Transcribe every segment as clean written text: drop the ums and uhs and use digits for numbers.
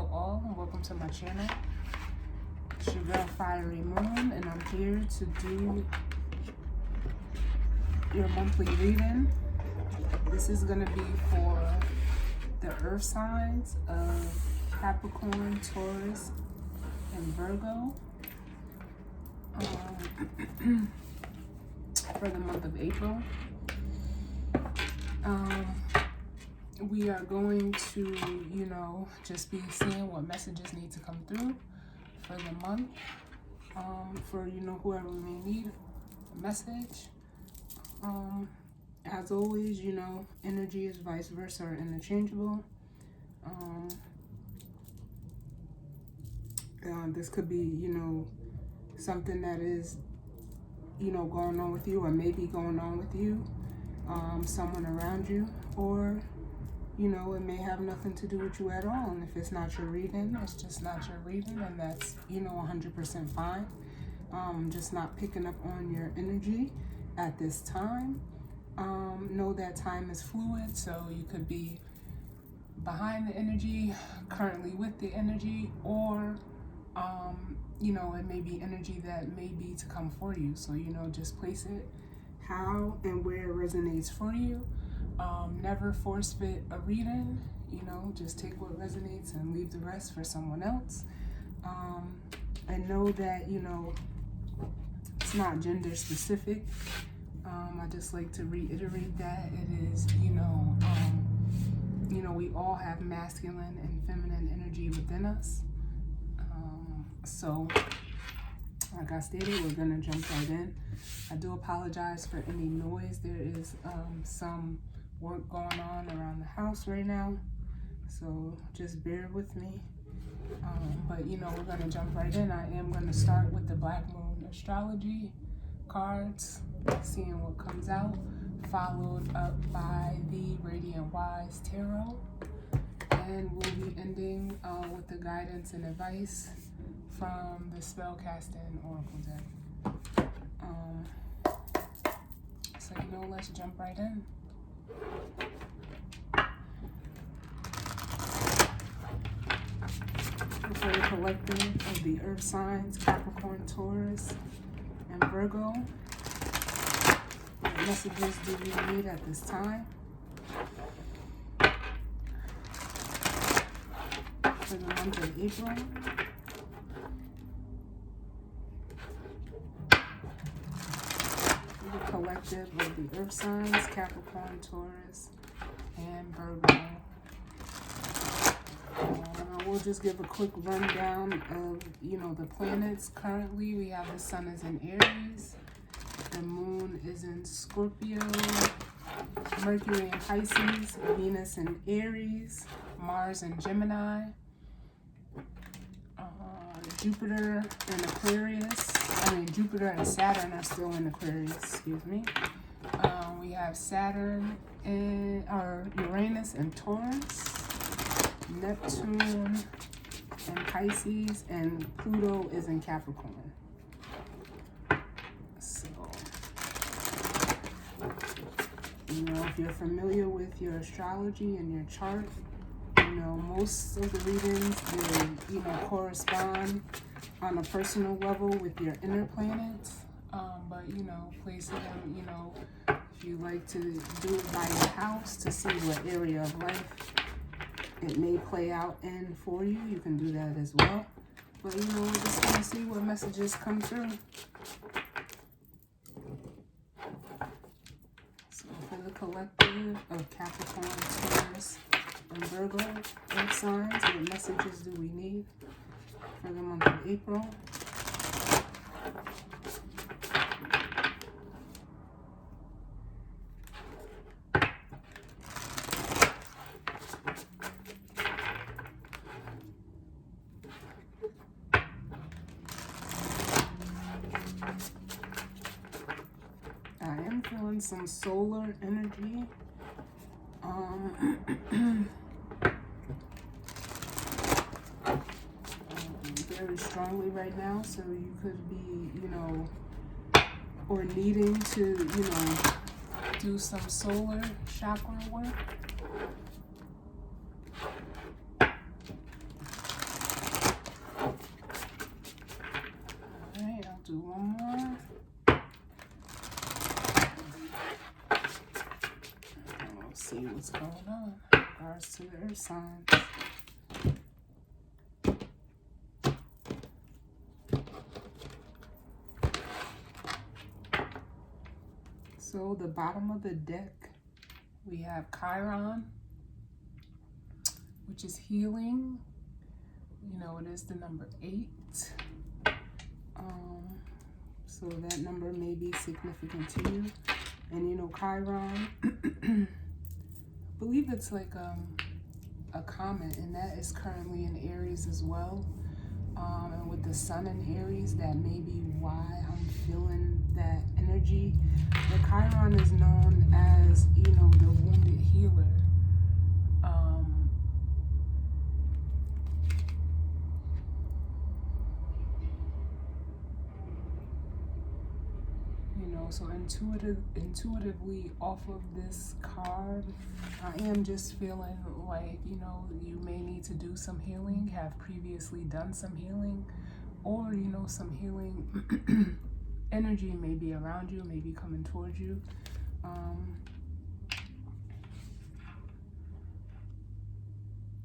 Hello all, and welcome to my channel. It's your girl Fiery Moon, and I'm here to do your monthly reading. This is going to be for the earth signs of Capricorn, Taurus, and Virgo for the month of April. We are going to, just be seeing what messages need to come through for the month. For, whoever may need a message. As always, energy is vice versa or interchangeable. This could be, something that is, going on with you or maybe going on with you, someone around you, or it may have nothing to do with you at all. And if it's not your reading, it's just not your reading, and that's, 100% fine. Just not picking up on your energy at this time. Know that time is fluid, so you could be behind the energy, currently with the energy, or, it may be energy that may be to come for you. So, just place it how and where it resonates for you. Never force fit a reading, just take what resonates and leave the rest for someone else. And know that, it's not gender specific. I just like to reiterate that it is, we all have masculine and feminine energy within us. So, like I stated, we're gonna jump right in. I do apologize for any noise. There is some work going on around the house right now, so just bear with me. But we're gonna jump right in. I am gonna start with the Black Moon astrology cards, seeing what comes out, followed up by the Radiant Wise Tarot, and we'll be ending with the guidance and advice from the Spellcasting Oracle deck. So let's jump right in. For the collective of the earth signs, Capricorn, Taurus, and Virgo, what messages do we need at this time for the month of April? For the collective of the earth signs, Capricorn, Taurus, and Virgo. We'll just give a quick rundown of, the planets. Currently, we have the sun is in Aries, the moon is in Scorpio, Mercury in Pisces, Venus in Aries, Mars in Gemini, Jupiter in Aquarius. Jupiter and Saturn are still in Aquarius, excuse me. We have Saturn or Uranus in Taurus, Neptune in Pisces, and Pluto is in Capricorn. So, if you're familiar with your astrology and your chart, most of the readings will, correspond on a personal level with your inner planets. But, place it in, if you like to do it by your house to see what area of life it may play out in for you, you can do that as well. But, we're just going to see what messages come through. So, for the collective of Capricorn, Taurus, and Virgo earth signs, what messages do we need for the month of April? I am feeling some solar energy. Very strongly right now, so you could be, or needing to, do some solar chakra work. going on in regards to the earth signs. So the bottom of the deck, we have Chiron, which is healing. You know, it is the number 8. So that number may be significant to you. And you know, Chiron, I believe it's like a comet, and that is currently in Aries as well. And with the sun in Aries, that may be why I'm feeling that energy. But Chiron is known as, you know, the wounded healer. You know, so intuitively off of this card, I am just feeling like, you know, you may need to do some healing, have previously done some healing, or, you know, some healing energy may be around you, may be coming towards you.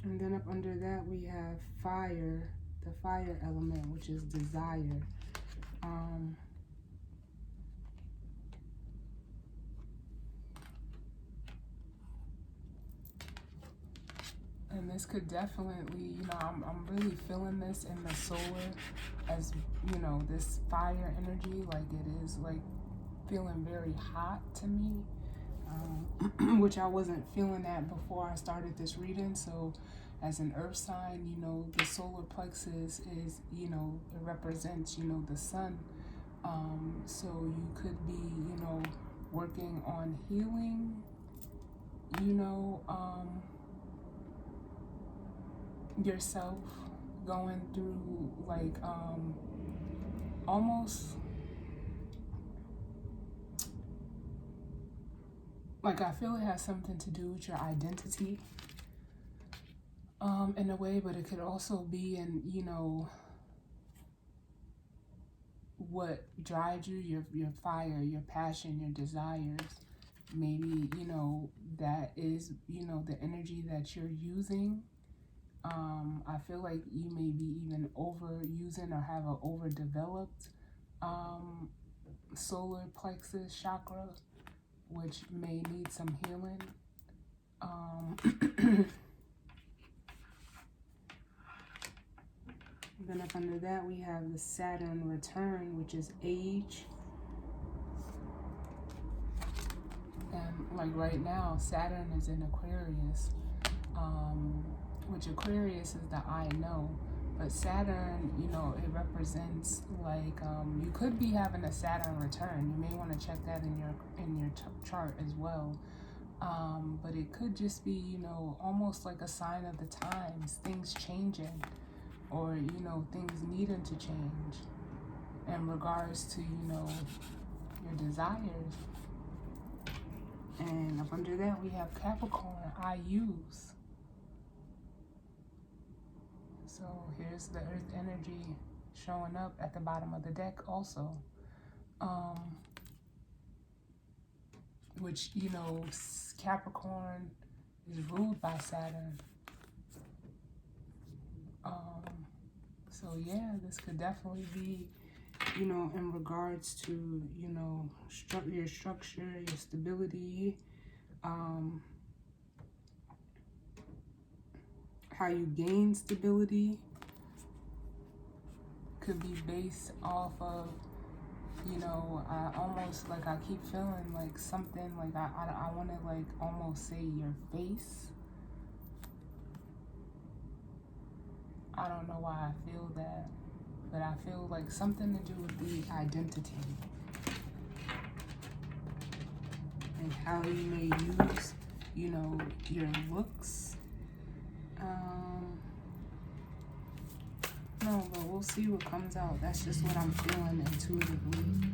And then up under that, we have fire, the fire element, which is desire. And this could definitely, you know, I'm really feeling this in the solar as, you know, this fire energy, like it is like feeling very hot to me, which I wasn't feeling that before I started this reading. So as an earth sign, you know, the solar plexus is, you know, it represents, you know, the sun. So you could be, you know, working on healing, you know, yourself, going through like almost like, I feel it has something to do with your identity in a way, but it could also be in, you know, what drives you, your fire, your passion, your desires. Maybe, you know, that is, you know, the energy that you're using. I feel like you may be even overusing or have an overdeveloped solar plexus chakra, which may need some healing. Then up under that, we have the Saturn return, which is age. And like right now, Saturn is in Aquarius, which Aquarius is the I know. But Saturn, you know, it represents like, you could be having a Saturn return. You may want to check that in your chart as well. But it could just be, you know, almost like a sign of the times, things changing, or, you know, things needing to change in regards to, you know, your desires. And up under that, we have Capricorn, I use. So here's the earth energy showing up at the bottom of the deck also. Which, you know, Capricorn is ruled by Saturn. So yeah, this could definitely be, you know, in regards to, you know, your structure, your stability, how you gain stability. Could be based off of, you know, almost like I keep feeling like something like I want to like almost say your face. I don't know why I feel that, but I feel like something to do with the identity and how you may use, you know, your looks. No, but we'll see what comes out. That's just what I'm feeling intuitively.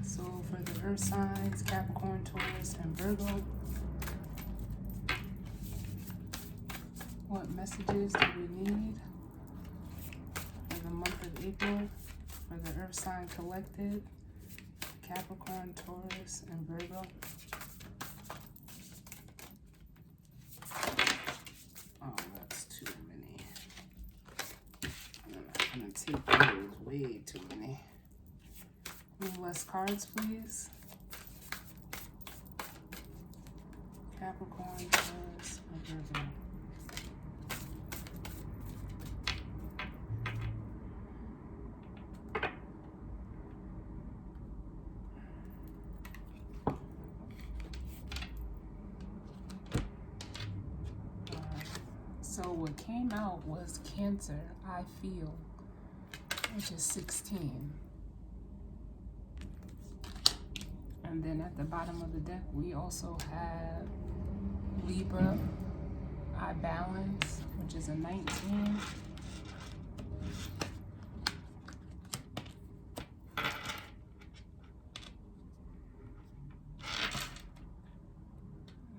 So for the earth signs, Capricorn, Taurus, and Virgo, what messages do we need for the month of April for the earth sign collective, Capricorn, Taurus, and Virgo? take those. Way too many. Any less cards, please? Capricorn, Taurus, and Virgo. So what came out was Cancer, I feel, which is 16. And then at the bottom of the deck, we also have Libra, I balance, which is a 19.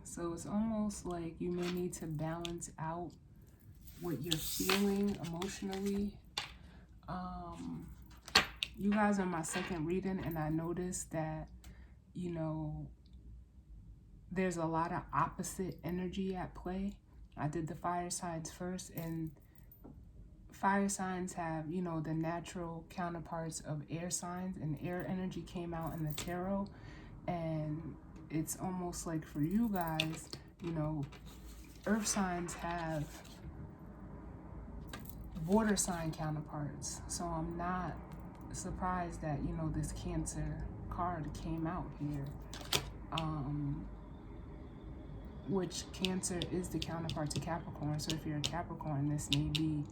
So it's almost like you may need to balance out what you're feeling emotionally. You guys are my second reading, and I noticed that, you know, there's a lot of opposite energy at play. I did the fire signs first, and fire signs have, you know, the natural counterparts of air signs, and air energy came out in the tarot. And it's almost like for you guys, you know, earth signs have water sign counterparts. So I'm not surprised that, you know, this Cancer card came out here. Which Cancer is the counterpart to Capricorn. So if you're a Capricorn, this may be,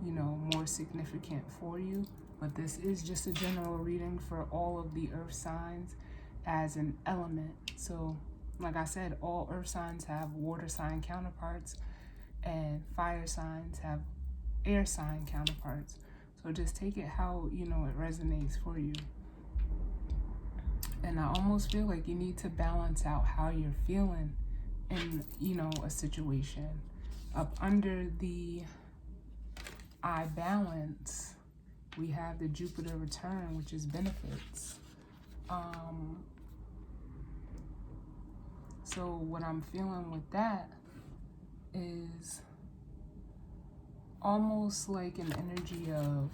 you know, more significant for you. But this is just a general reading for all of the earth signs as an element. So like I said, all earth signs have water sign counterparts, and fire signs have air sign counterparts. So just take it how, you know, it resonates for you. And I almost feel like you need to balance out how you're feeling in, you know, a situation. Up under the I balance, we have the Jupiter return, which is benefits. So what I'm feeling with that is almost like an energy of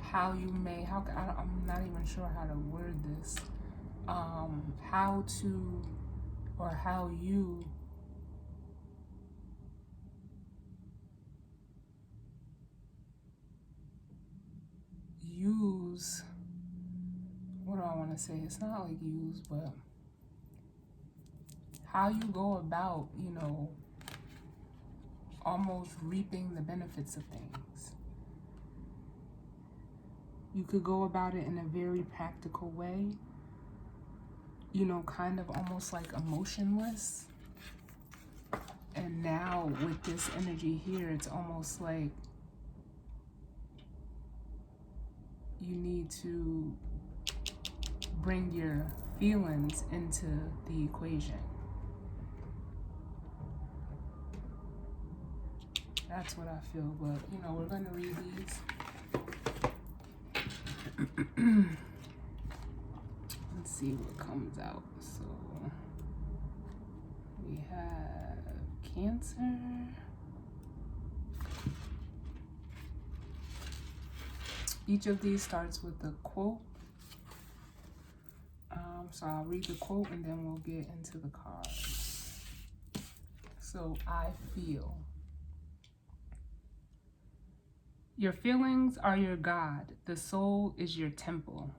how you may, I'm not even sure how to word this, how to, or how you use, what do I want to say? It's not like use, but how you go about, you know, almost reaping the benefits of things. You could go about it in a very practical way, you know, kind of almost like emotionless. And now with this energy here, it's almost like you need to bring your feelings into the equation. That's what I feel, but, you know, we're going to read these. Let's see what comes out. So we have Cancer. Each of these starts with a quote. So I'll read the quote and then we'll get into the cards. So I feel. Your feelings are your God. The soul is your temple.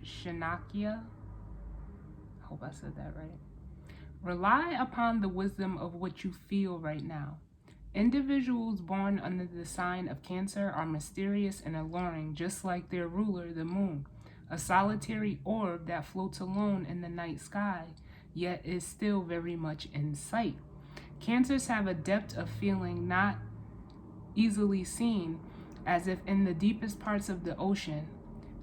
Shanakya. I hope I said that right. Rely upon the wisdom of what you feel right now. Individuals born under the sign of Cancer are mysterious and alluring, just like their ruler, the moon, a solitary orb that floats alone in the night sky, yet is still very much in sight. Cancers have a depth of feeling not easily seen, as if in the deepest parts of the ocean,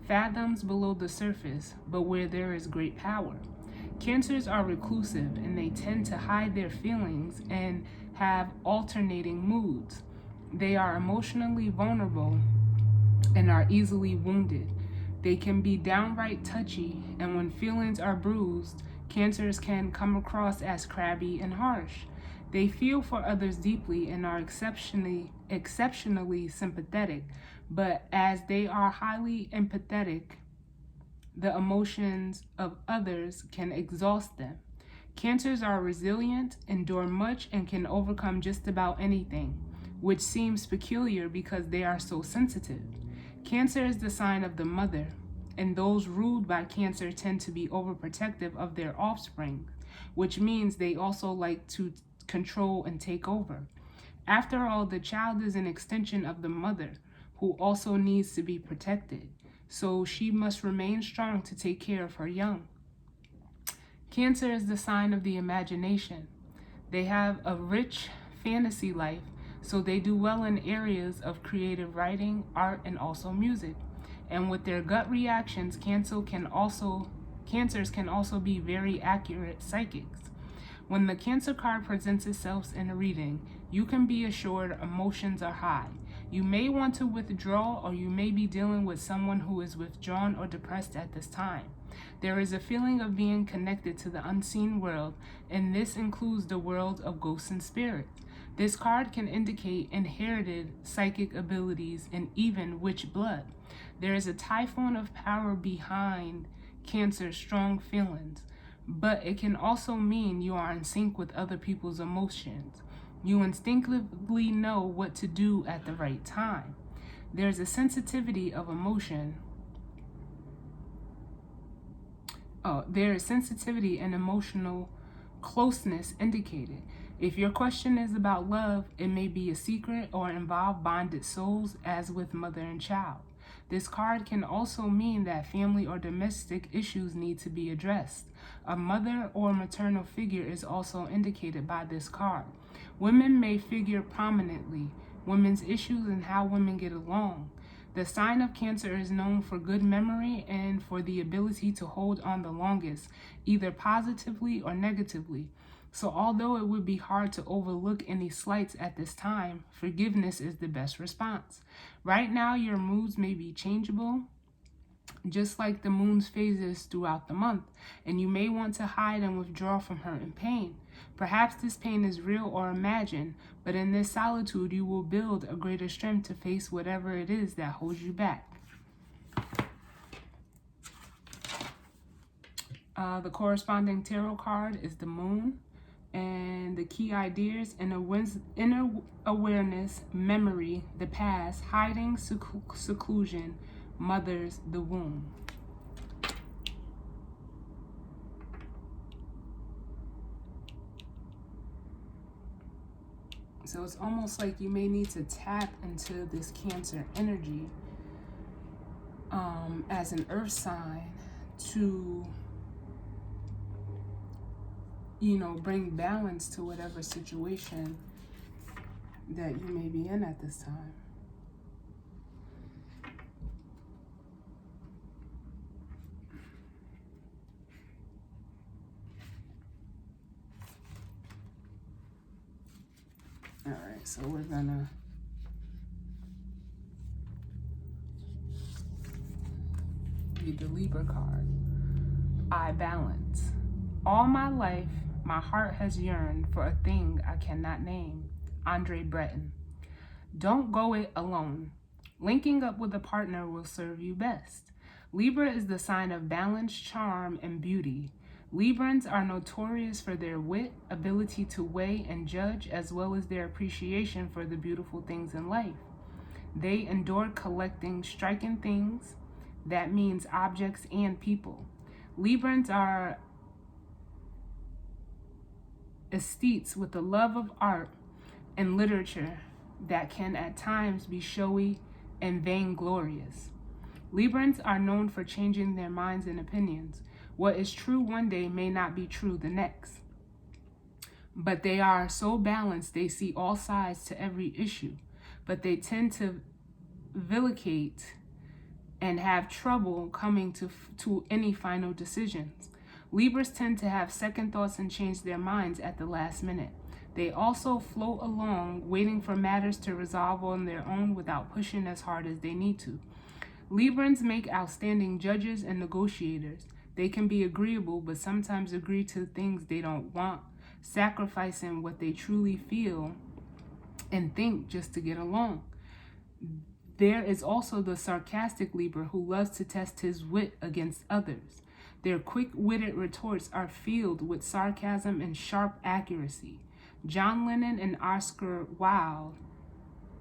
fathoms below the surface, but where there is great power. Cancers are reclusive, and they tend to hide their feelings and have alternating moods. They are emotionally vulnerable and are easily wounded. They can be downright touchy, and when feelings are bruised, Cancers can come across as crabby and harsh. They feel for others deeply and are exceptionally sympathetic, but as they are highly empathetic, the emotions of others can exhaust them. Cancers are resilient, endure much, and can overcome just about anything, which seems peculiar because they are so sensitive. Cancer is the sign of the mother, and those ruled by Cancer tend to be overprotective of their offspring, which means they also like to control and take over. After all, the child is an extension of the mother, who also needs to be protected, so she must remain strong to take care of her young. Cancer is the sign of the imagination. They have a rich fantasy life, so they do well in areas of creative writing, art, and also music. And with their gut reactions, cancers can also be very accurate psychics. When the Cancer card presents itself in a reading, you can be assured emotions are high. You may want to withdraw, or you may be dealing with someone who is withdrawn or depressed at this time. There is a feeling of being connected to the unseen world, and this includes the world of ghosts and spirits. This card can indicate inherited psychic abilities and even witch blood. There is a typhoon of power behind Cancer's strong feelings, but it can also mean you are in sync with other people's emotions. You instinctively know what to do at the right time. There's a sensitivity of emotion. There is sensitivity and emotional closeness indicated. If your question is about love, it may be a secret or involve bonded souls, as with mother and child. This card can also mean that family or domestic issues need to be addressed. A mother or maternal figure is also indicated by this card. Women may figure prominently, women's issues and how women get along. The sign of Cancer is known for good memory and for the ability to hold on the longest, either positively or negatively. So although it would be hard to overlook any slights at this time, forgiveness is the best response. Right now, your moods may be changeable, just like the moon's phases throughout the month, and you may want to hide and withdraw from her in pain. Perhaps this pain is real or imagined, but in this solitude, you will build a greater strength to face whatever it is that holds you back. The corresponding tarot card is the Moon, and the key ideas: inner awareness, memory, the past, hiding, seclusion, mothers, the womb. So it's almost like you may need to tap into this Cancer energy as an earth sign to, bring balance to whatever situation that you may be in at this time. All right, so we're gonna read the Libra card. I balance. All my life, my heart has yearned for a thing I cannot name. Andre Breton. Don't go it alone. Linking up with a partner will serve you best. Libra is the sign of balance, charm, and beauty. Librans are notorious for their wit, ability to weigh and judge, as well as their appreciation for the beautiful things in life. They adore collecting striking things. That means objects and people. Librans are aesthetes with a love of art and literature that can at times be showy and vainglorious. Librans are known for changing their minds and opinions. What is true one day may not be true the next. But they are so balanced, they see all sides to every issue. But they tend to vacillate and have trouble coming to any final decisions. Libras tend to have second thoughts and change their minds at the last minute. They also float along, waiting for matters to resolve on their own without pushing as hard as they need to. Librans make outstanding judges and negotiators. They can be agreeable, but sometimes agree to things they don't want, sacrificing what they truly feel and think just to get along. There is also the sarcastic Libra who loves to test his wit against others. Their quick-witted retorts are filled with sarcasm and sharp accuracy. John Lennon and Oscar Wilde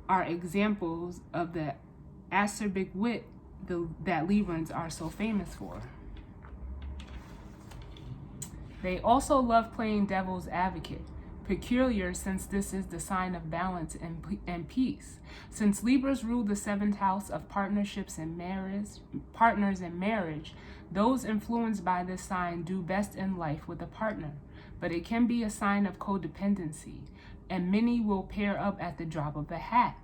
are examples of the acerbic wit that Librans are so famous for. They also love playing devil's advocate, peculiar since this is the sign of balance and peace. Since Libras rule the 7th house of partners in marriage, those influenced by this sign do best in life with a partner, but it can be a sign of codependency, and many will pair up at the drop of a hat.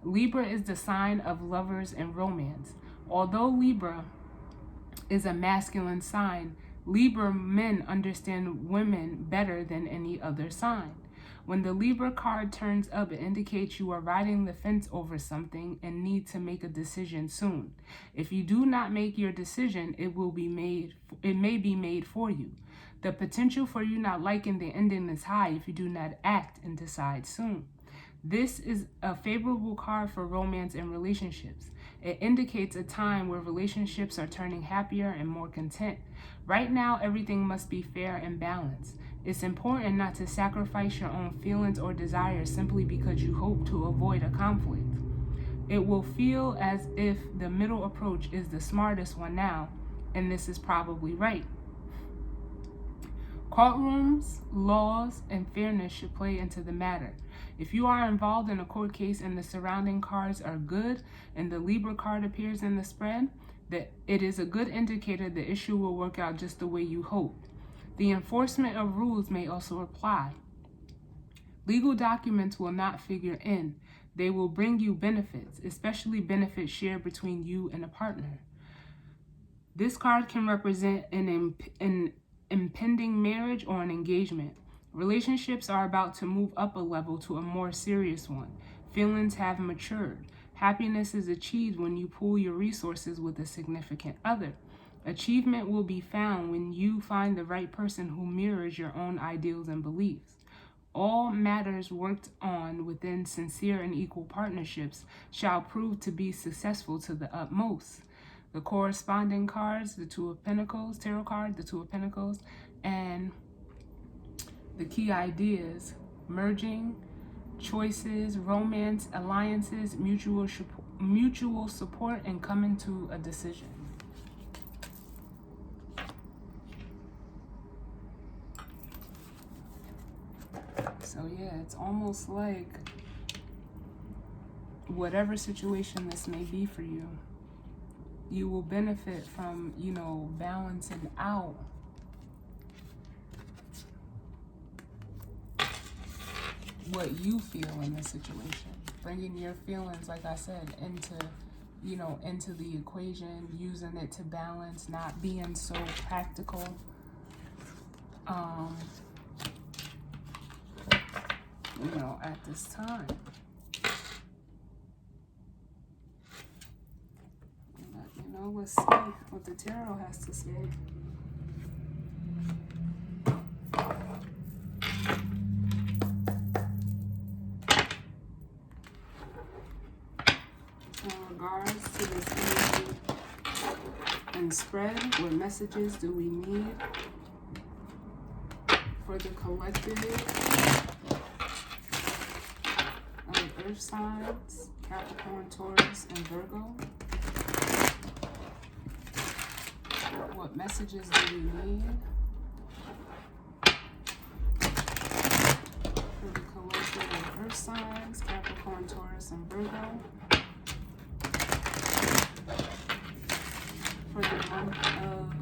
Libra is the sign of lovers and romance. Although Libra is a masculine sign, Libra men understand women better than any other sign. When the Libra card turns up, it indicates you are riding the fence over something and need to make a decision soon. If you do not make your decision, it may be made for you. The potential for you not liking the ending is high if you do not act and decide soon. This is a favorable card for romance and relationships. It indicates a time where relationships are turning happier and more content. Right now, everything must be fair and balanced. It's important not to sacrifice your own feelings or desires simply because you hope to avoid a conflict. It will feel as if the middle approach is the smartest one now, and this is probably right. Courtrooms, laws, and fairness should play into the matter. If you are involved in a court case and the surrounding cards are good and the Libra card appears in the spread, that it is a good indicator the issue will work out just the way you hope. The enforcement of rules may also apply. Legal documents will not figure in. They will bring you benefits, especially benefits shared between you and a partner. This card can represent an impending marriage or an engagement. Relationships are about to move up a level to a more serious one. Feelings have matured. Happiness is achieved when you pool your resources with a significant other. Achievement will be found when you find the right person who mirrors your own ideals and beliefs. All matters worked on within sincere and equal partnerships shall prove to be successful to the utmost. The corresponding cards, the Two of Pentacles, Tarot card, the Two of Pentacles, and the key ideas: merging, choices, romance, alliances, mutual support, and coming to a decision. So yeah, it's almost like whatever situation this may be for you, you will benefit from, balancing out what you feel in the situation, bringing your feelings, like I said, into the equation, using it to balance, not being so practical. At this time. Let's see what the tarot has to say. In regards to this energy and spread, what messages do we need for the collective of Earth signs, Capricorn, Taurus, and Virgo? What messages do we need for the collective of Earth signs, Capricorn, Taurus, and Virgo for the month of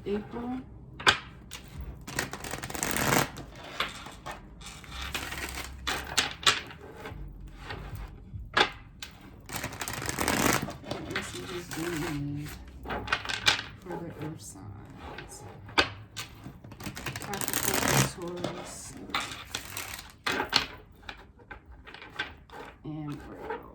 April? What messages do we need for the Earth signs, Capricorn, Taurus, and Virgo?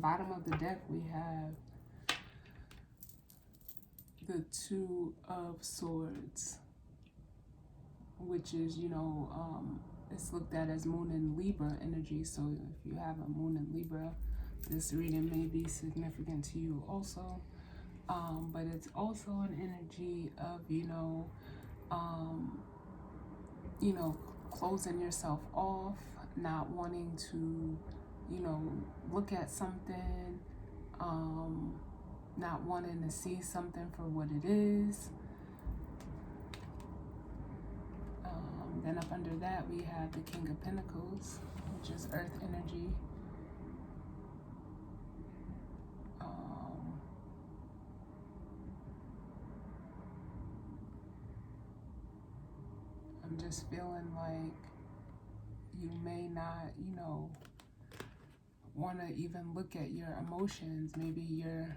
bottom of the deck, we have the Two of Swords, which is, you know, it's looked at as Moon in Libra energy. So if you have a Moon in Libra, this reading may be significant to you also. But it's also an energy of, closing yourself off, not wanting to, look at something, not wanting to see something for what it is. Then up under that, we have the King of Pentacles, which is earth energy. I'm just feeling like you may not, want to even look at your emotions. Maybe you're,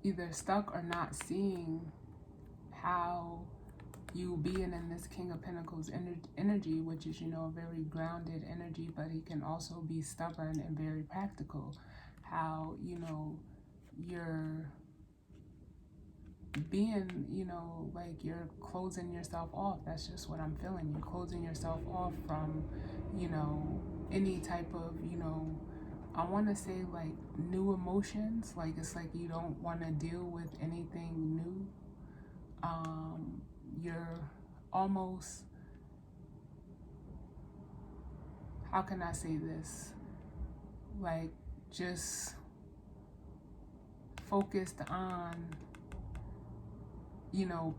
either stuck or not seeing how you being in this King of Pentacles energy, which is, a very grounded energy, but he can also be stubborn and very practical. How, you're being, like you're closing yourself off. That's just what I'm feeling. You're closing yourself off from, any type of, I want to say like new emotions. Like it's like you don't want to deal with anything new. You're almost, how can I say this? Like just focused on,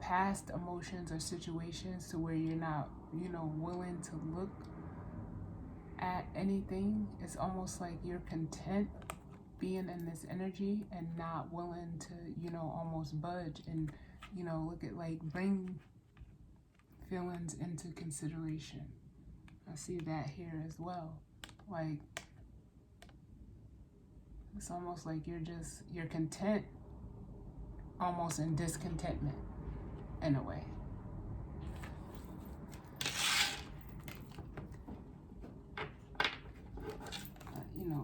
past emotions or situations to where you're not, willing to look at anything. It's almost like you're content being in this energy and not willing to, almost budge and, look at like bring feelings into consideration. I see that here as well. Like it's almost like you're content, almost in discontentment in a way.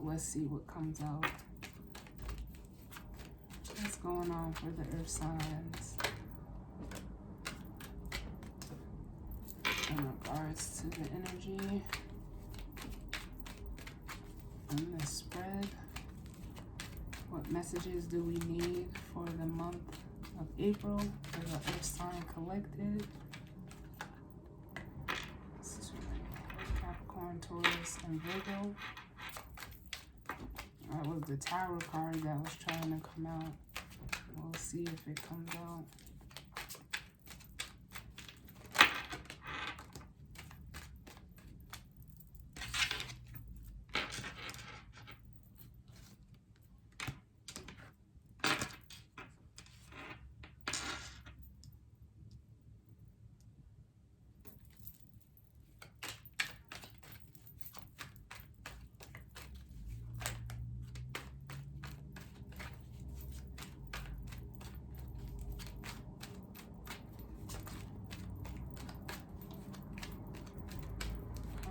Let's see what comes out. What's going on for the earth signs in regards to the energy and the spread? What messages do we need for the month of April for the earth sign collective? Capricorn, Taurus, and Virgo. That was the Tower card that was trying to come out. We'll see if it comes out.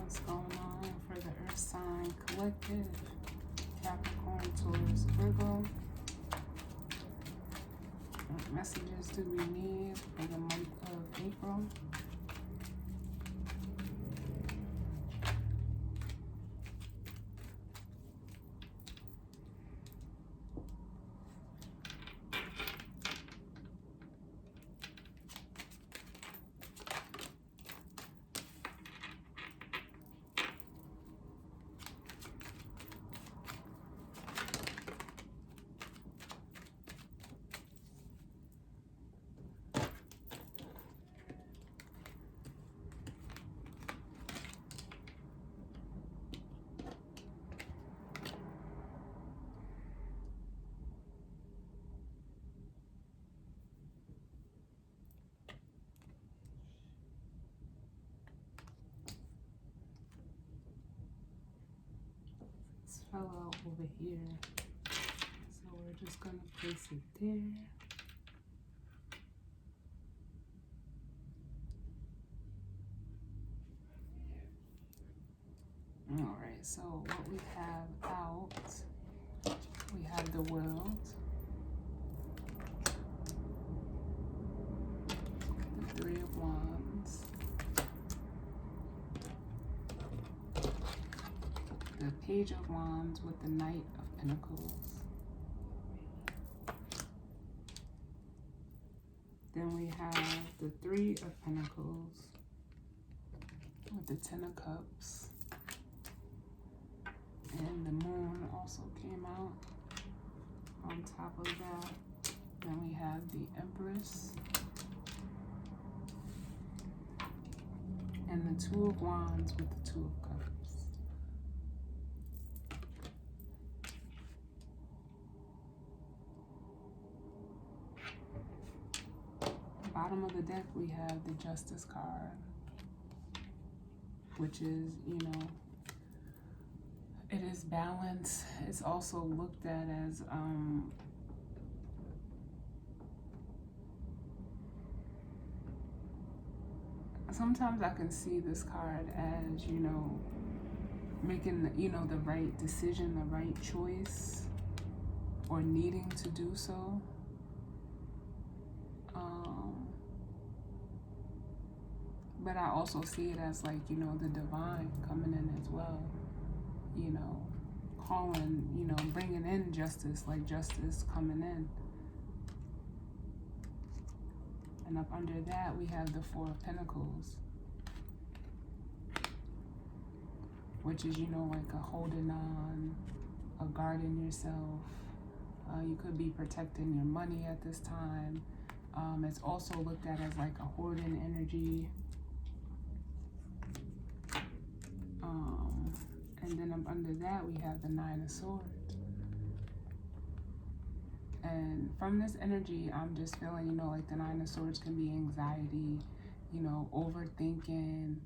What's going on for the earth sign collective? Capricorn, Taurus, Virgo. What messages do we need for the month of April? Fell out over here, so we're just gonna place it there. so what we have out, we have the World, the Three of Wands, the Page of Wands with the Knight of Pentacles. Then we have the Three of Pentacles with the Ten of Cups. And the Moon also came out on top of that. Then we have the Empress. And the Two of Wands with the Two of Cups. Bottom of the deck, we have the Justice card, which is, you know, it is balance. It's also looked at as sometimes I can see this card as, you know, making, you know, the right decision, the right choice, or needing to do so. But I also see it as like, you know, the divine coming in as well, you know, calling, you know, bringing in justice, like justice coming in. And up under that, we have the Four of Pentacles, which is, you know, like a holding on, a guarding yourself. You could be protecting your money at this time. It's also looked at as like a hoarding energy. And then up under that, we have the Nine of Swords. And from this energy, I'm just feeling, you know, like the Nine of Swords can be anxiety, you know, overthinking.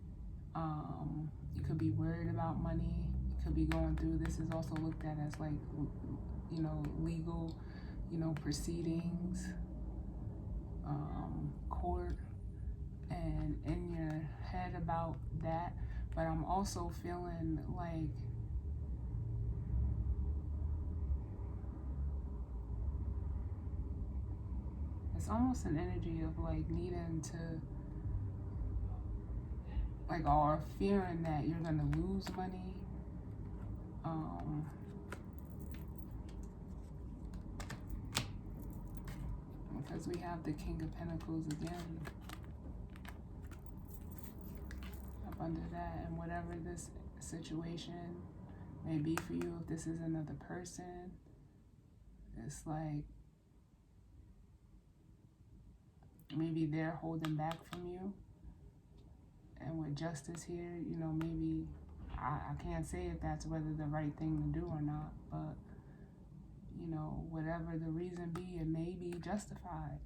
You could be worried about money. You could be going through, this is also looked at as like, you know, legal, you know, proceedings, court, and in your head about that. But I'm also feeling like it's almost an energy of like needing to, like, or fearing that you're gonna lose money. Because we have the King of Pentacles again up under that, and whatever this situation may be for you, if this is another person, it's like maybe they're holding back from you. And with justice here, you know, maybe I can't say if that's whether the right thing to do or not, but you know, whatever the reason be, it may be justified.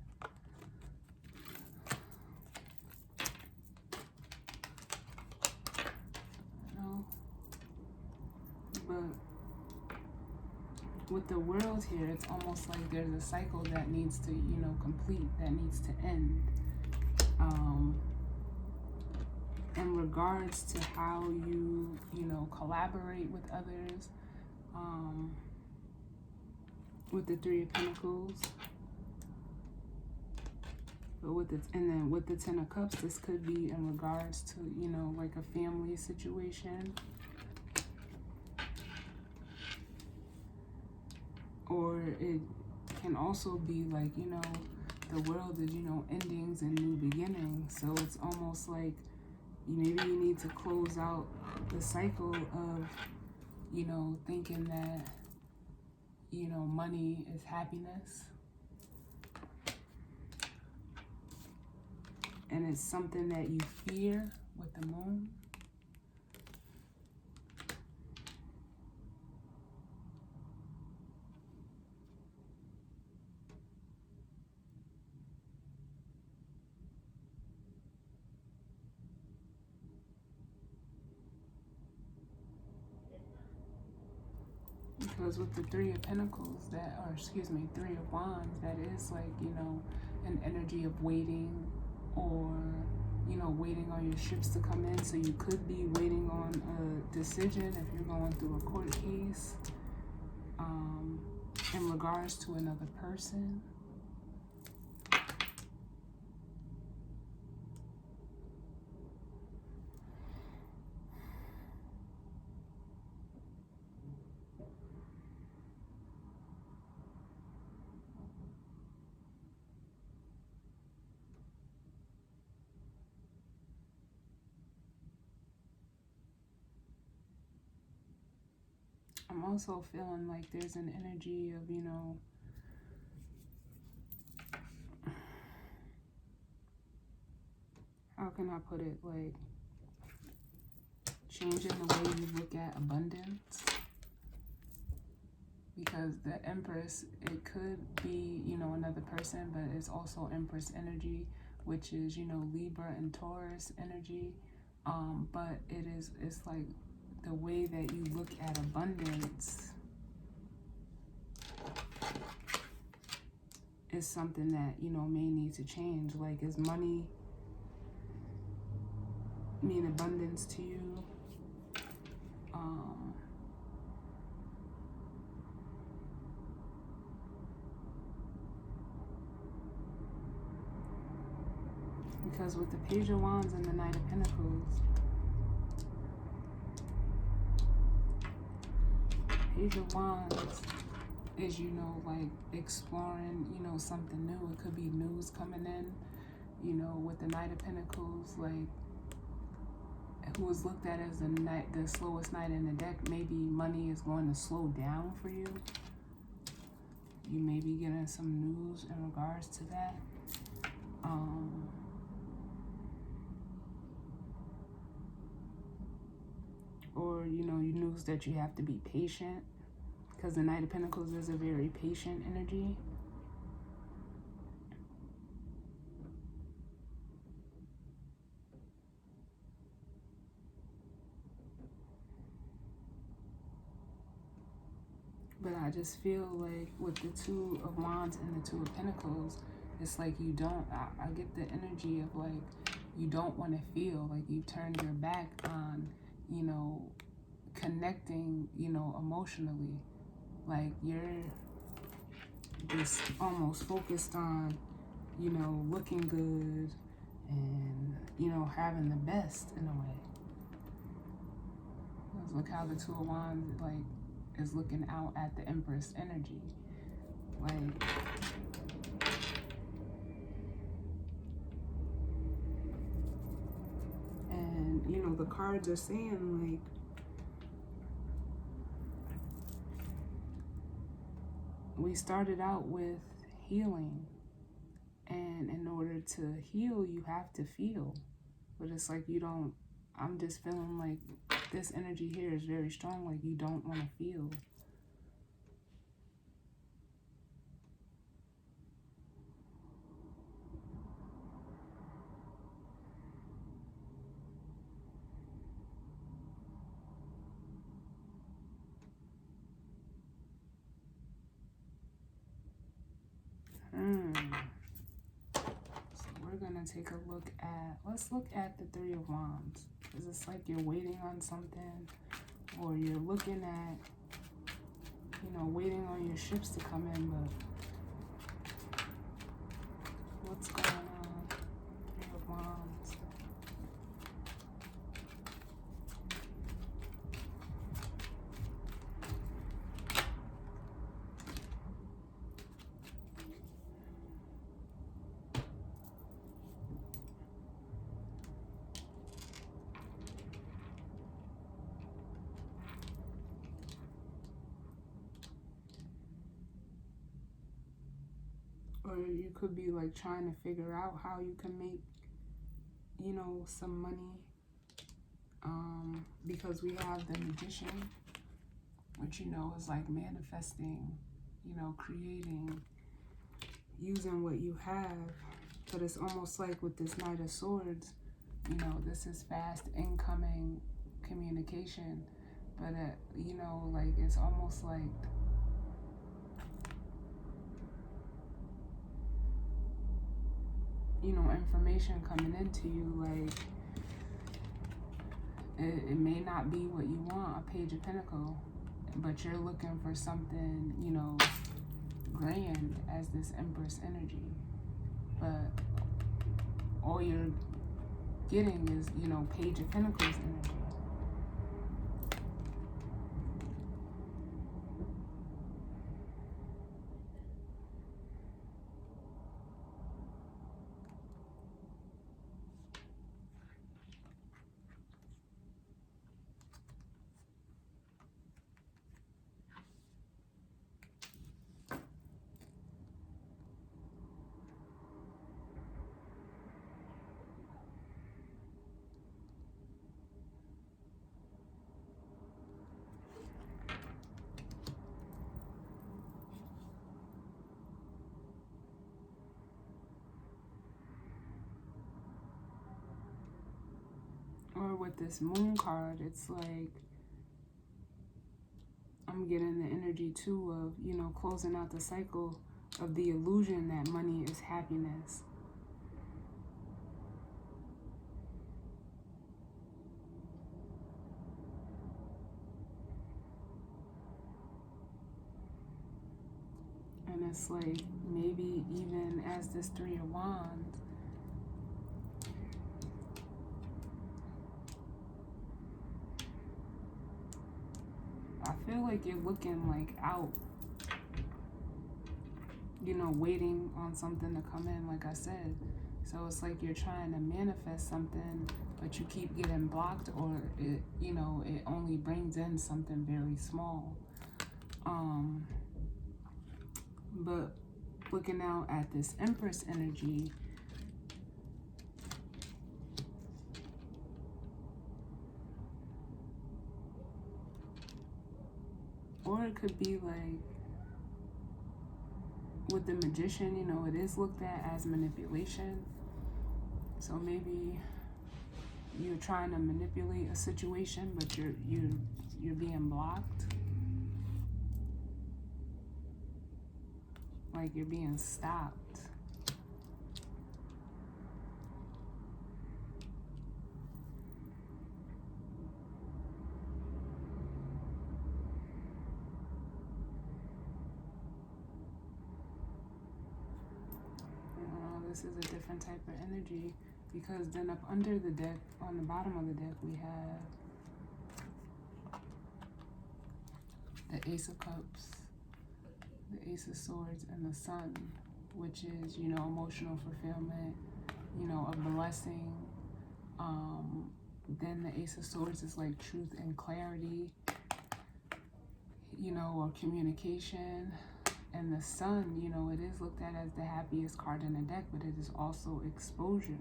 You know? But with the World here, it's almost like there's a cycle that needs to, you know, complete, that needs to end. In regards to how you know, collaborate with others, with the Three of Pentacles, but with the, and then with the Ten of Cups, this could be in regards to, you know, like a family situation, or it can also be like, you know, the world is, you know, endings and new beginnings. So it's almost like maybe you need to close out the cycle of, you know, thinking that, you know, money is happiness. And it's something that you fear with the Moon. Because with the Three of Pentacles, that, or excuse me, Three of Wands, that is like, you know, an energy of waiting, or waiting on your ships to come in. So you could be waiting on a decision if you're going through a court case in regards to another person. I'm also feeling like there's an energy of, how can I put it? Like changing the way you look at abundance. Because the Empress, it could be, another person, but it's also Empress energy, which is, Libra and Taurus energy. But it's like the way that you look at abundance is something that, may need to change. Like, is money mean abundance to you? Because with the Page of Wands and the Knight of Pentacles, Page of Wands is, like exploring, something new. It could be news coming in, with the Knight of Pentacles, like who was looked at as the slowest knight in the deck. Maybe money is going to slow down for you. You may be getting some news in regards to that. Or, news that you have to be patient, because the Knight of Pentacles is a very patient energy. But I just feel like with the Two of Wands and the Two of Pentacles, it's like you don't, I get the energy of like, you don't want to feel like you've turned your back on, connecting, emotionally. Like you're just almost focused on, looking good and, having the best in a way. Because look how the Two of Wands, like, is looking out at the Empress energy. Like, and, the cards are saying, like, we started out with healing, and in order to heal, you have to feel. But it's like I'm just feeling like this energy here is very strong, like you don't want to feel. So we're going to take a look at, let's look at the Three of Wands. Because it's like you're waiting on something, or you're looking at, waiting on your ships to come in, but what's going on? Three of Wands. Or you could be like trying to figure out how you can make, some money. Because we have the Magician, which, is like manifesting, creating, using what you have. But it's almost like with this Knight of Swords, this is fast incoming communication. But, like it's almost like information coming into you. Like, it may not be what you want, a Page of Pentacles, but you're looking for something, grand as this Empress energy. But all you're getting is, Page of Pentacles energy. Or with this Moon card, it's like, I'm getting the energy too of, closing out the cycle of the illusion that money is happiness. And it's like, maybe even as this Three of Wands, I feel like you're looking like out, waiting on something to come in, like I said. So it's like you're trying to manifest something, but you keep getting blocked, or it, it only brings in something very small. But looking out at this Empress energy, or it could be like with the Magician, it is looked at as manipulation. So maybe you're trying to manipulate a situation, but you're being blocked. Like you're being stopped. This is a different type of energy, because then up under the deck, on the bottom of the deck, we have the Ace of Cups, the Ace of Swords, and the Sun, which is, emotional fulfillment, a blessing. Then the Ace of Swords is like truth and clarity, or communication. And the Sun, it is looked at as the happiest card in the deck, but it is also exposure.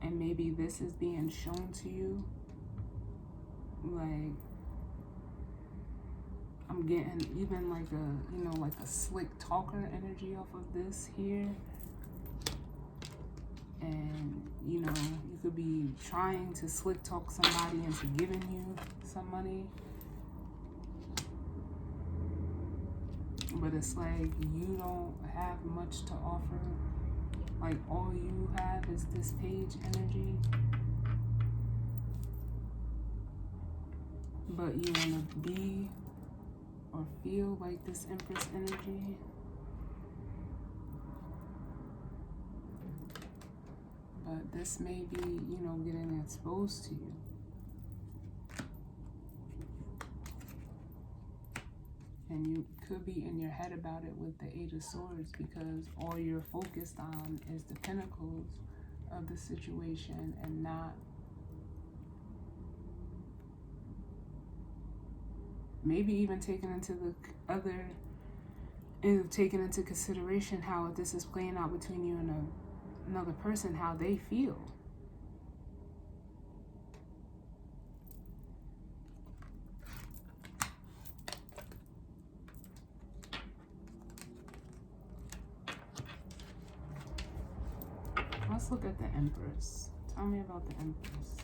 And maybe this is being shown to you. Like, I'm getting even like a, like a slick talker energy off of this here. And, you could be trying to slick talk somebody into giving you some money. But it's like you don't have much to offer. Like all you have is this Page energy. But you want to be or feel like this Empress energy. But this may be, getting exposed to you. And you could be in your head about it with the Eight of Swords, because all you're focused on is the pentacles of the situation and not maybe even taking into consideration how this is playing out between you and another person, how they feel. Let's look at the Empress. Tell me about the Empress.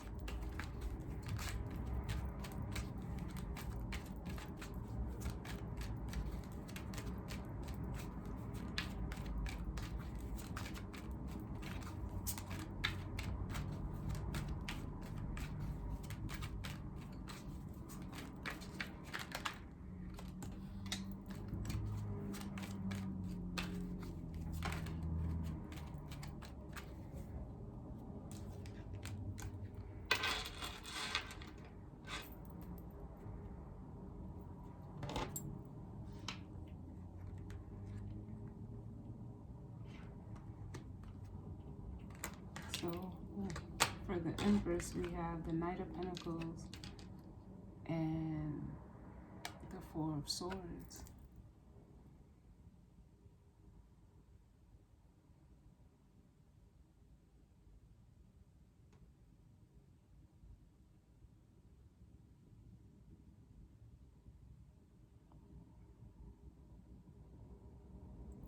the Empress, we have the Knight of Pentacles and the Four of Swords.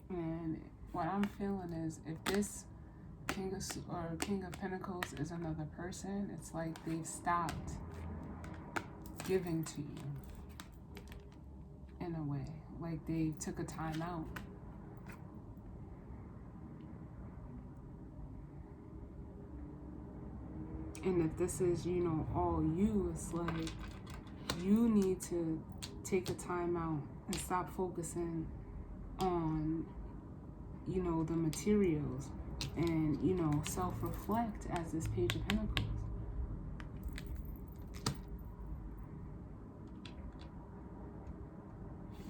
And what I'm feeling is, if this King of Pentacles is another person, it's like they've stopped giving to you in a way. Like they took a time out. And if this is, you know, all you, it's like you need to take a time out and stop focusing on, you know, the materials, and, you know, self-reflect as this Page of Pentacles.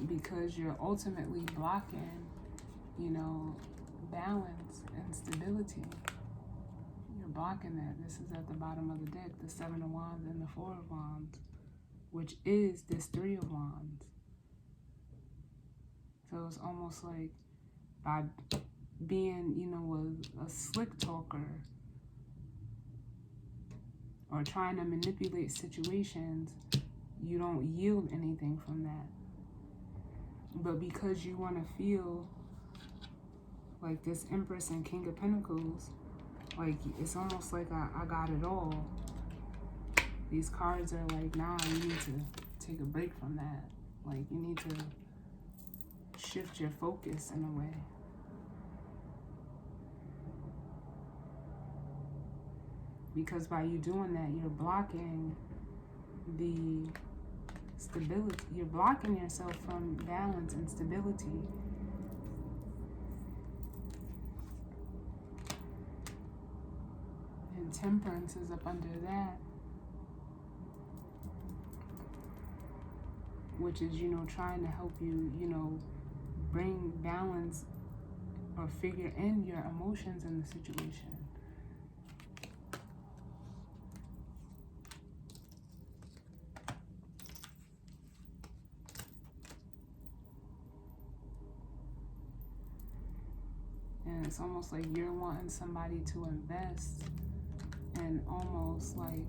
Because you're ultimately blocking, you know, balance and stability. You're blocking that. This is at the bottom of the deck, the Seven of Wands and the Four of Wands, which is this Three of Wands. So it's almost like by being, you know, a slick talker or trying to manipulate situations, you don't yield anything from that. But because you want to feel like this Empress and King of Pentacles, like it's almost like I got it all. These cards are like, nah, you need to take a break from that. Like you need to shift your focus in a way. Because by you doing that, you're blocking the stability. You're blocking yourself from balance and stability. And Temperance is up under that, which is, you know, trying to help you, you know, bring balance or figure in your emotions in the situation. And it's almost like you're wanting somebody to invest and almost like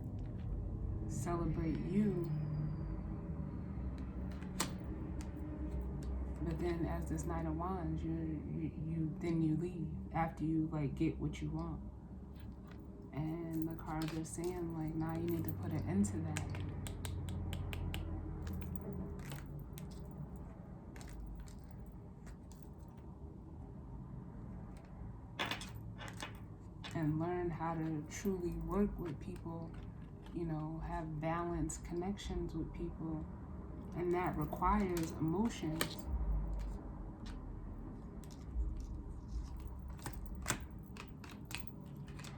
celebrate you. But then as this Knight of Wands, then you leave after you like get what you want. And the cards are saying like, nah, you need to put an end to that. And learn how to truly work with people, you know, have balanced connections with people. And that requires emotions.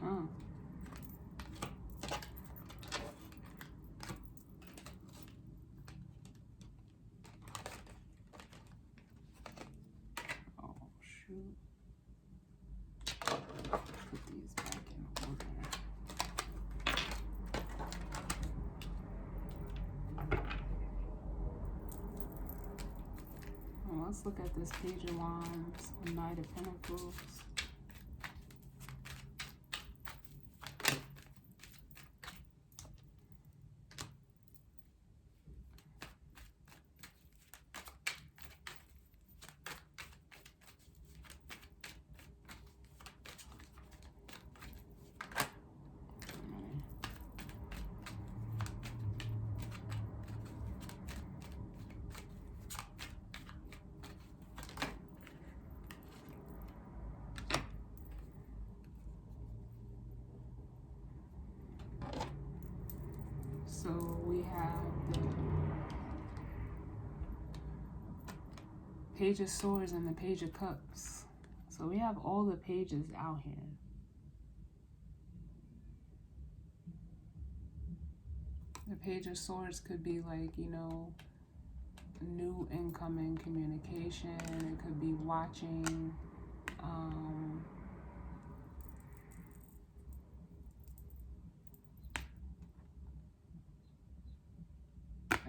Huh. Oh, shoot. Put these back in order. Well, let's look at this Page of Wands, Knight of Pentacles. So we have the Page of Swords and the Page of Cups. So we have all the pages out here. The Page of Swords could be like, you know, new incoming communication. It could be watching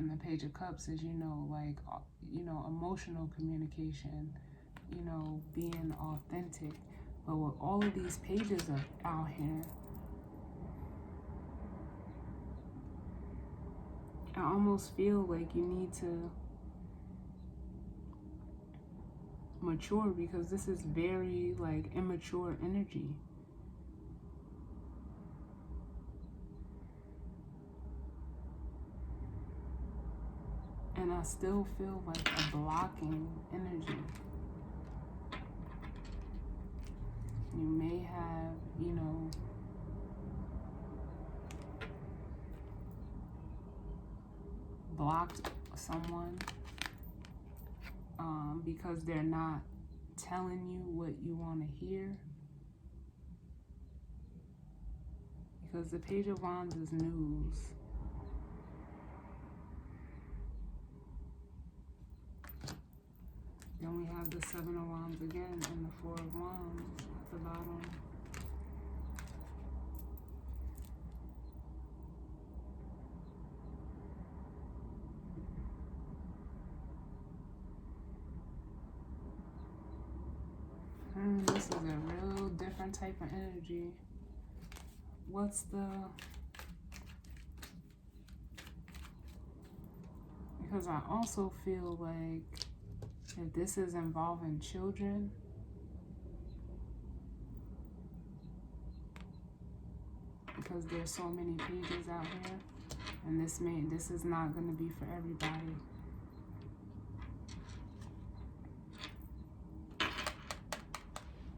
And the Page of Cups is, like, emotional communication, being authentic. But with all of these pages out here, I almost feel like you need to mature, because this is very, like, immature energy. And I still feel like a blocking energy. You may have, blocked someone because they're not telling you what you want to hear. Because the Page of Wands is news. Then we have the Seven of Wands again and the Four of Wands at the bottom. This is a real different type of energy. What's the... Because I also feel like if this is involving children, because there's so many pages out here, and this is not going to be for everybody.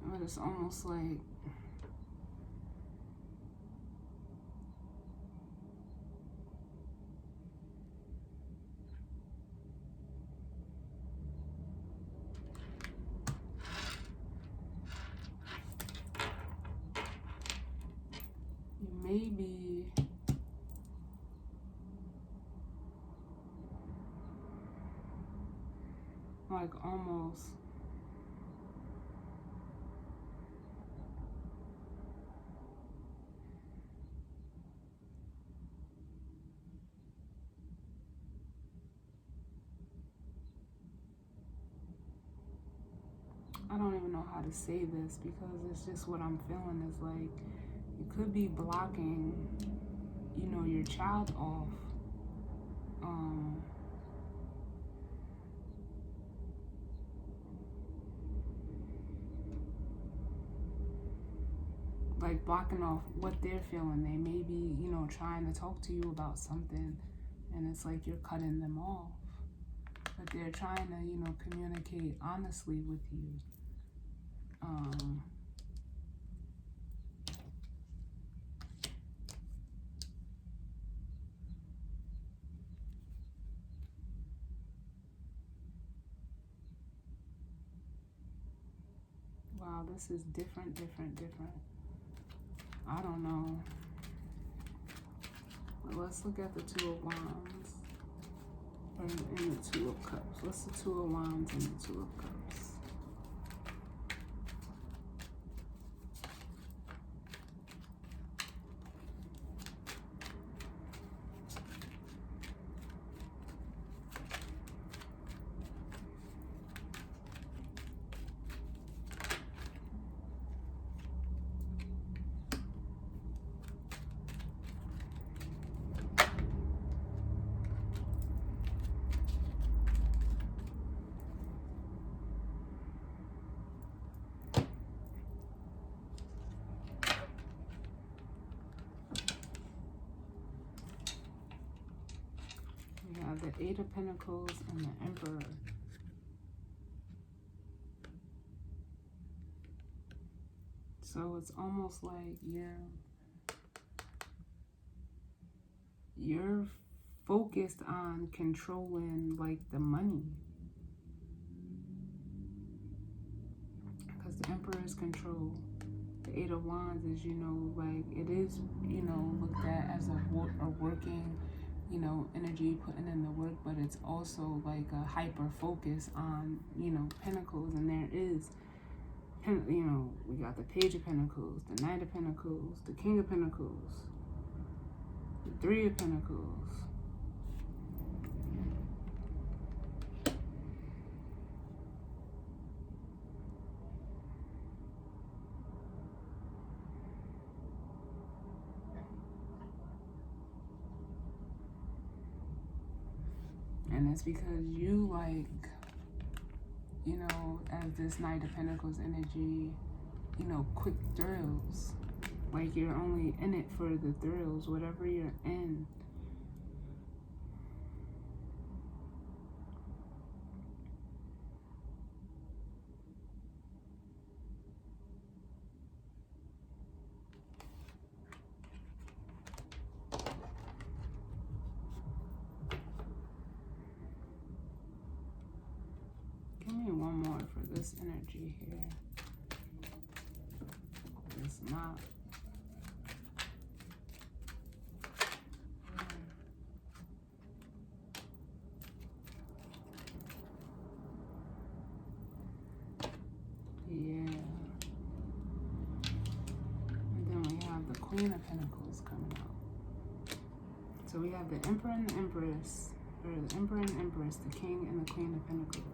But it's almost like you may be like almost I don't even know how to say this, because it's just what I'm feeling is like you could be blocking, your child off. Like blocking off what they're feeling. They may be, trying to talk to you about something, and it's like you're cutting them off. But they're trying to, communicate honestly with you. Wow, this is different. I don't know. But let's look at the Two of Wands and the Two of Cups. What's the Two of Wands and the Two of Cups? The Eight of Pentacles and the Emperor. So it's almost like you're focused on controlling like the money, because the Emperor is control. The Eight of Wands is, like it is, looked at as a working, energy, putting in the work, but it's also like a hyper focus on, Pentacles. And there is, we got the Page of Pentacles, the Knight of Pentacles, the King of Pentacles, the Three of Pentacles, And it's because you like, you know, as this Knight of Pentacles energy, you know, quick thrills. Like you're only in it for the thrills, whatever you're in. Give me one more for this energy here. It's not. Yeah. And then we have the Queen of Pentacles coming out. So we have the Emperor and the Empress, or the Emperor and Empress, the King and the Queen of Pentacles.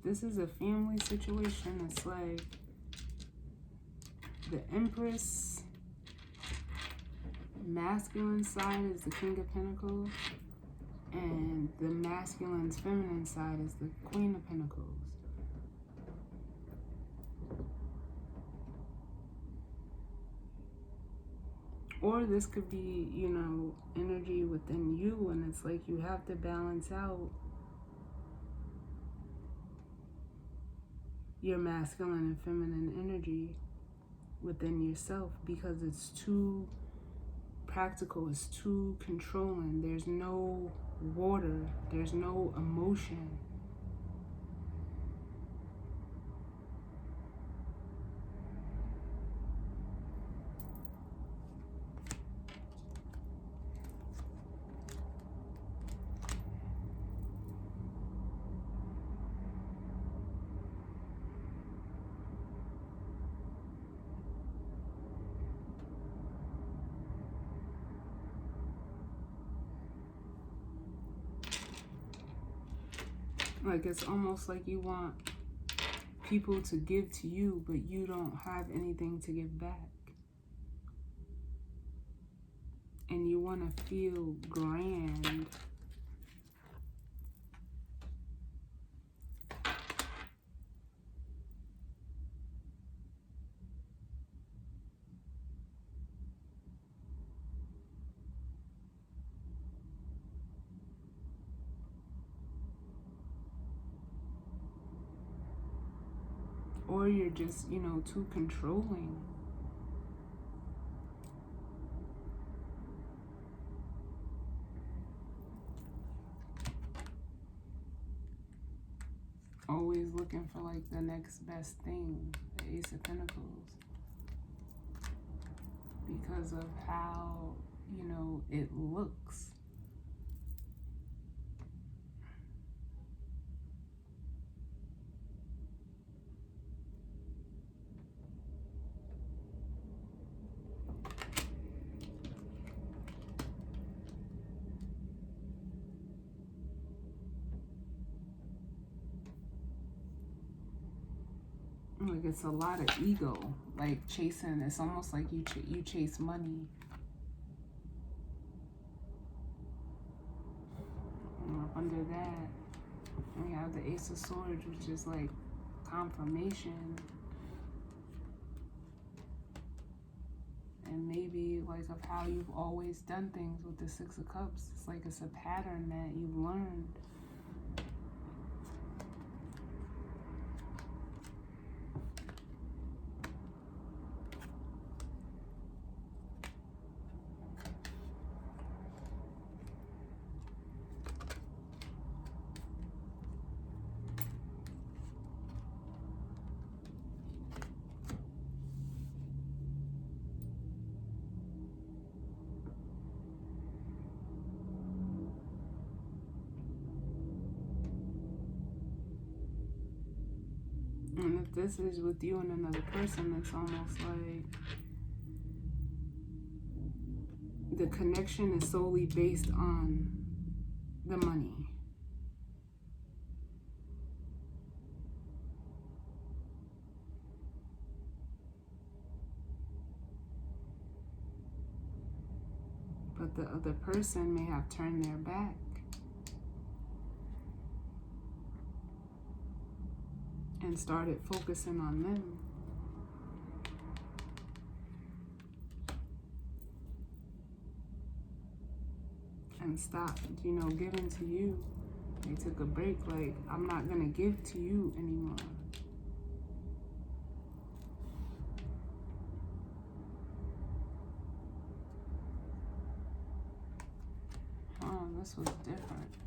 This is a family situation. It's like the Empress masculine side is the King of Pentacles, and the masculine's feminine side is the Queen of Pentacles. Or this could be, you know, energy within you, and it's like you have to balance out your masculine and feminine energy within yourself, because it's too practical, it's too controlling. There's no water, there's no emotion. Like it's almost like you want people to give to you, but you don't have anything to give back. And you want to feel grand. Or you're just, you know, too controlling. Always looking for like the next best thing, the Ace of Pentacles. Because of how, you know, it looks. Like it's a lot of ego, like chasing. It's almost like you chase money. And up under that, we have the Ace of Swords, which is like confirmation, and maybe like of how you've always done things with the Six of Cups. It's like it's a pattern that you've learned. And if this is with you and another person, it's almost like the connection is solely based on the money. but the other person may have turned their back. And started focusing on them. And stopped, giving to you. They took a break, like, I'm not gonna give to you anymore. Oh, this was different.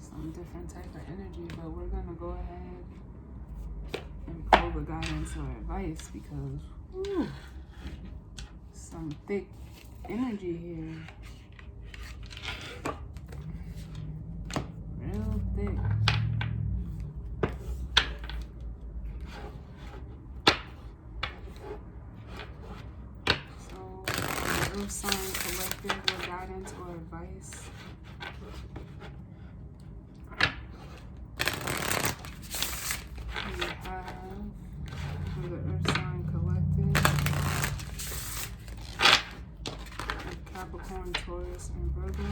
Some different type of energy, but we're gonna go ahead and pull the guidance or advice because some thick energy here. Real thick. So, real sign collective or guidance or advice. We have for the Earth sign collective, Capricorn, Taurus, and Virgo.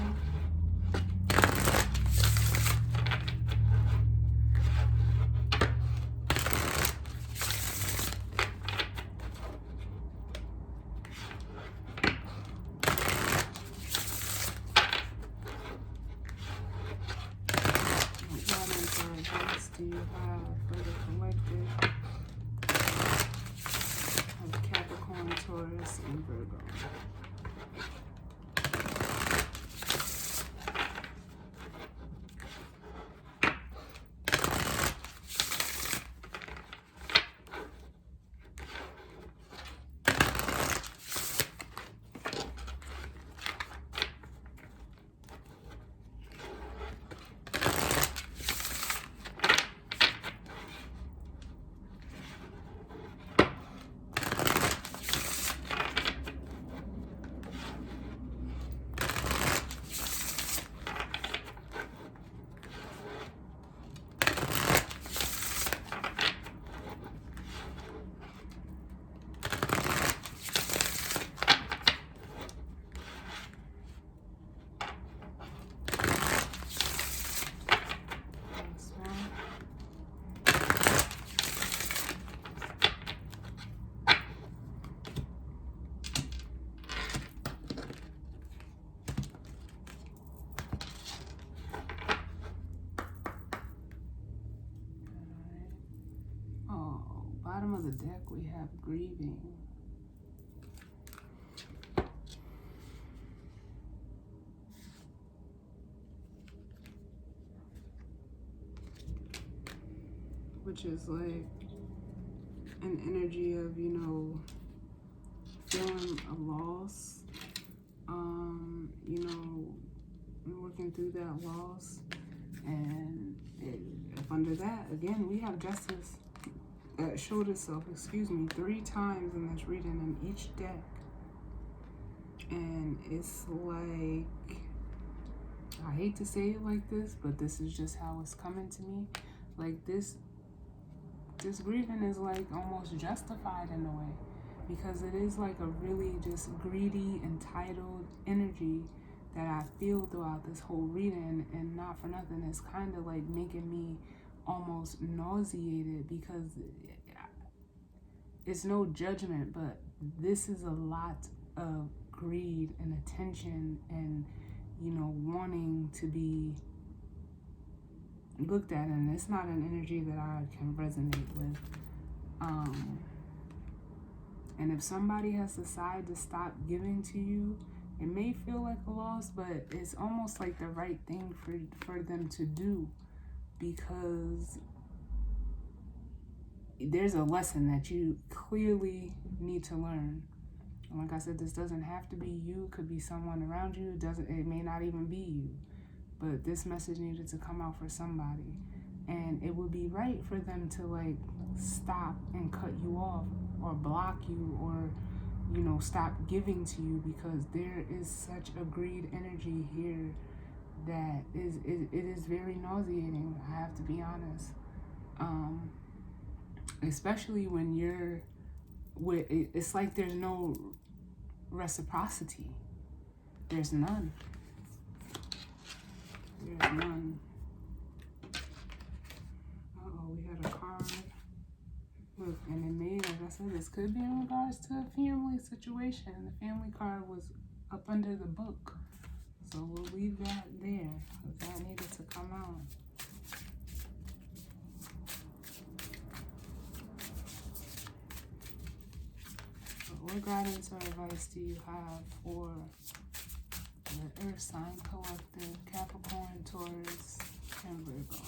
Do you have for the collective of Capricorn, Taurus, and Virgo? Bottom of the deck, we have grieving. Which is like an energy of, feeling a loss, working through that loss. And if under that, again, we have justice. Showed itself, 3 times in this reading in each deck. And it's like, I hate to say it like this, but this is just how it's coming to me. Like this grieving is like almost justified in a way, because it is like a really just greedy, entitled energy that I feel throughout this whole reading. And not for nothing, it's kind of like making me almost nauseated, because it's no judgment, but this is a lot of greed and attention and wanting to be looked at, and it's not an energy that I can resonate with. And if somebody has decided to stop giving to you, it may feel like a loss, but it's almost like the right thing for them to do, because there's a lesson that you clearly need to learn. And like I said, this doesn't have to be you. It could be someone around you. It may not even be you. But this message needed to come out for somebody. And it would be right for them to like stop and cut you off or block you or, stop giving to you, because there is such a greed energy here that it is very nauseating. I have to be honest, especially when you're with. It's like there's no reciprocity. There's none. There's none. We had a card. Look, and it made, like I said, this could be in regards to a family situation. The family card was up under the book. So we'll leave that there, because that needed to come out. So what guidance or advice do you have for the Earth sign collective, Capricorn, Taurus, and Virgo?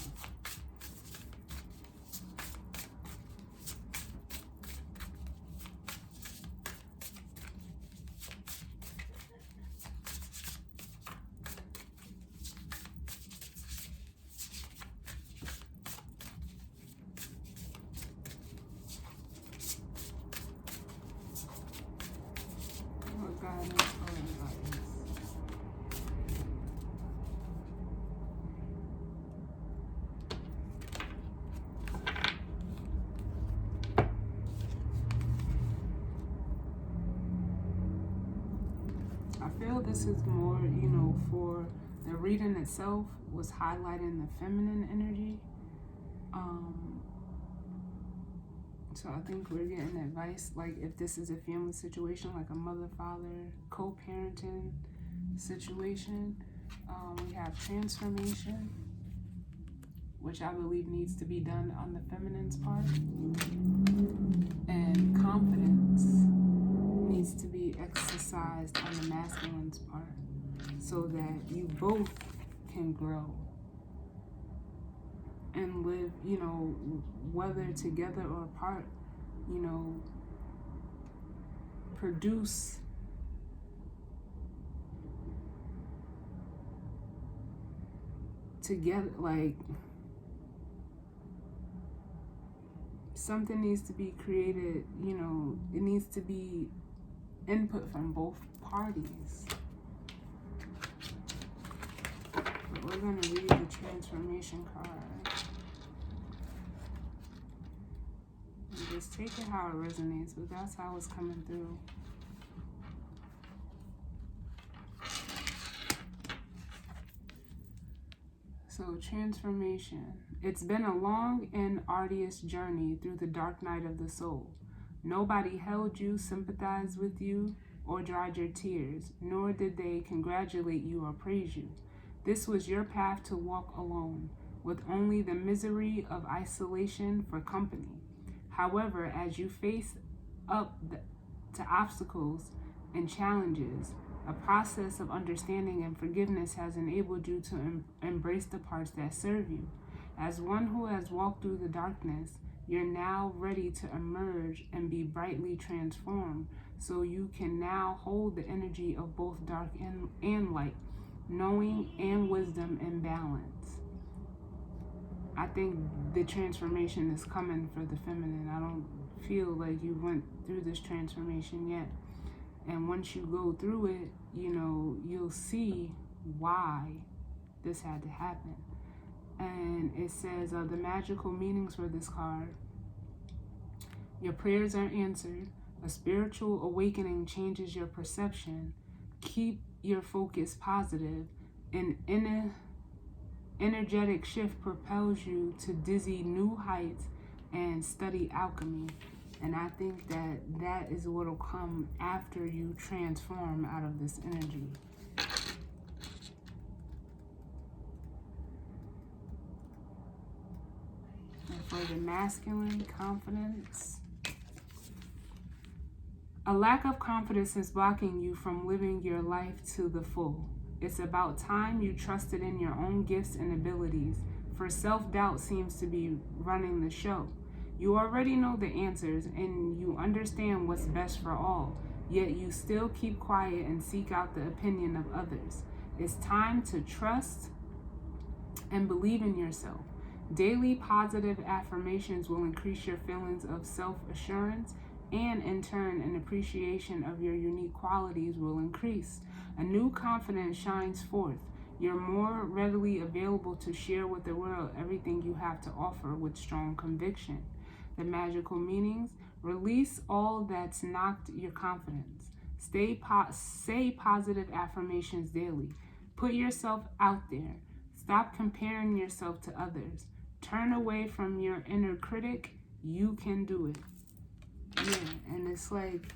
I feel this is more, for the reading itself was highlighting the feminine energy. So I think we're getting advice, like if this is a family situation, like a mother-father co-parenting situation. We have transformation, which I believe needs to be done on the feminine's part. And confidence needs to be exercised on the masculine's part, so that you both can grow and live, whether together or apart, produce together. Like, something needs to be created, it needs to be input from both parties. But we're going to read the transformation card. And just take it how it resonates, but that's how it's coming through. So, transformation. It's been a long and arduous journey through the dark night of the soul. Nobody held you, sympathized with you, or dried your tears, nor did they congratulate you or praise you. This was your path to walk alone, with only the misery of isolation for company. However, as you face up to obstacles and challenges, a process of understanding and forgiveness has enabled you to embrace the parts that serve you. As one who has walked through the darkness, you're now ready to emerge and be brightly transformed, so you can now hold the energy of both dark and light, knowing and wisdom in balance. I think the transformation is coming for the feminine. I don't feel like you went through this transformation yet. And once you go through it, you'll see why this had to happen. And it says the magical meanings for this card. Your prayers are answered. A spiritual awakening changes your perception. Keep your focus positive. An energetic shift propels you to dizzy new heights and study alchemy. And I think that is what will come after you transform out of this energy. And for the masculine, confidence. A lack of confidence is blocking you from living your life to the full. It's about time you trusted in your own gifts and abilities, for self-doubt seems to be running the show. You already know the answers and you understand what's best for all, yet you still keep quiet and seek out the opinion of others. It's time to trust and believe in yourself. Daily positive affirmations will increase your feelings of self-assurance, and in turn, an appreciation of your unique qualities will increase. A new confidence shines forth. You're more readily available to share with the world everything you have to offer with strong conviction. The magical meanings: release all that's knocked your confidence. Say positive affirmations daily. Put yourself out there. Stop comparing yourself to others. Turn away from your inner critic. You can do it. Yeah, and it's like,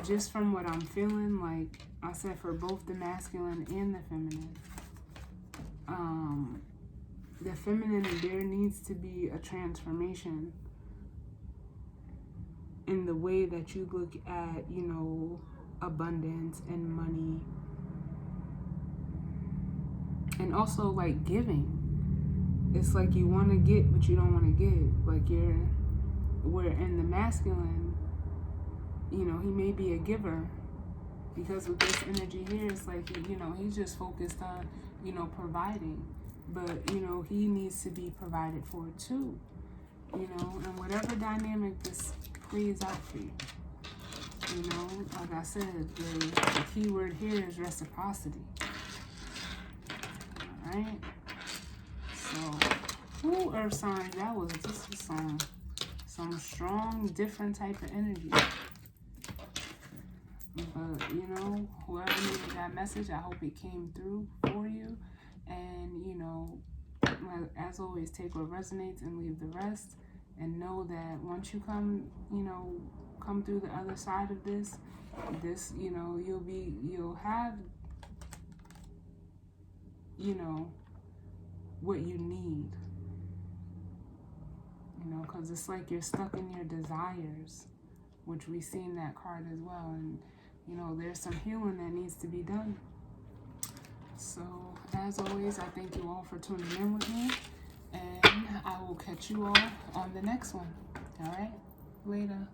just from what I'm feeling, like I said, for both the masculine and the feminine, the feminine, there needs to be a transformation in the way that you look at, you know, abundance and money, and also like giving. It's like you want to get, but you don't want to give. Like where in the masculine, you know, he may be a giver, because with this energy here, it's like, you know, he's just focused on, you know, providing. But, you know, he needs to be provided for too. You know, and whatever dynamic this plays out for you. You know, like I said, the key word here is reciprocity. Alright? So, ooh, earth signs, this was some strong, different type of energy. But, you know, whoever needed that message, I hope it came through for you. And, you know, as always, take what resonates and leave the rest. And know that once you come through the other side of this, you know, you'll have, you know, what you need. You know, because it's like you're stuck in your desires, which we've seen that card as well. And, you know, there's some healing that needs to be done. So, as always, I thank you all for tuning in with me. And I will catch you all on the next one. All right? Later.